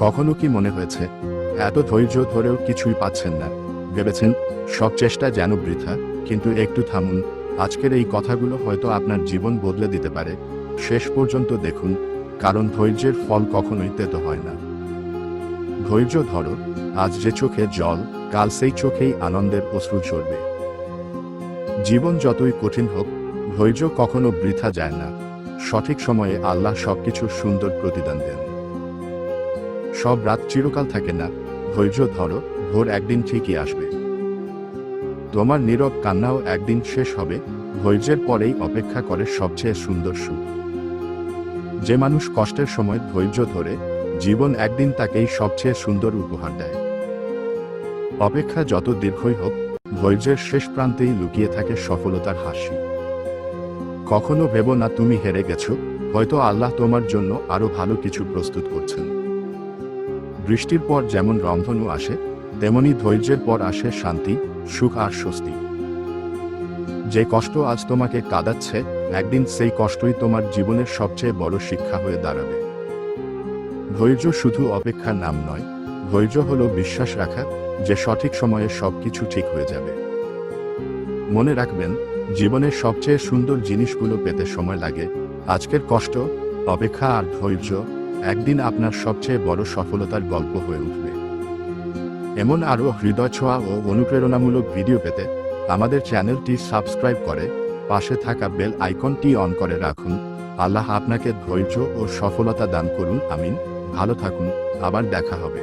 কখনো কি মনে হয়েছে এত ধৈর্য ধরেও কিছুই পাচ্ছেন না, ভেবেছেন সব চেষ্টা যেন বৃথা? কিন্তু একটু থামুন, আজকের এই কথাগুলো হয়তো আপনার জীবন বদলে দিতে পারে। শেষ পর্যন্ত দেখুন, কারণ ধৈর্যের ফল কখনোই তেতো হয় না। ধৈর্য ধরো, আজ যে চোখে জল, কাল সেই চোখেই আনন্দের অশ্রু ঝরবে। জীবন যতই কঠিন হোক, ধৈর্য কখনো বৃথা যায় না। সঠিক সময়ে আল্লাহ সবকিছুর সুন্দর প্রতিদান দেন। সব রাত চিরকাল থাকে না, ধৈর্য ধরো, ভোর একদিন ঠিকই আসবে। তোমার নীরব কান্নাও একদিন শেষ হবে। ধৈর্যের পরেই অপেক্ষা করে সবচেয়ে সুন্দর সুখ। যে মানুষ কষ্টের সময় ধৈর্য ধরে, জীবন একদিন তাকেই সবচেয়ে সুন্দর উপহার দেয়। অপেক্ষা যত দীর্ঘই হোক, ধৈর্যের শেষ প্রান্তেই লুকিয়ে থাকে সফলতার হাসি। কখনো ভেবো না তুমি হেরে গেছো, হয়তো আল্লাহ তোমার জন্য আরো ভালো কিছু প্রস্তুত করছেন। বৃষ্টির পর যেমন রংধনু আসে, তেমনি ধৈর্যের পর আসে শান্তি, সুখ আর স্বস্তি। যে কষ্ট আজ তোমাকে কাঁদাচ্ছে, একদিন সেই কষ্টই তোমার জীবনের সবচেয়ে বড় শিক্ষা হয়ে দাঁড়াবে। ধৈর্য শুধু অপেক্ষার নাম নয়, ধৈর্য হলো বিশ্বাস রাখা যে সঠিক সময়ে সবকিছু ঠিক হয়ে যাবে। মনে রাখবেন, জীবনের সবচেয়ে সুন্দর জিনিসগুলো পেতে সময় লাগে। আজকের কষ্ট, অপেক্ষা আর ধৈর্য একদিন আপনার সবচেয়ে বড় সফলতার গল্প হয়ে উঠবে। এমন আরও হৃদয় ছোঁয়া ও অনুপ্রেরণামূলক ভিডিও পেতে আমাদের চ্যানেলটি সাবস্ক্রাইব করে পাশে থাকা বেল আইকনটি অন করে রাখুন। আল্লাহ আপনাকে ধৈর্য ও সফলতা দান করুন, আমিন। ভালো থাকুন, আবার দেখা হবে।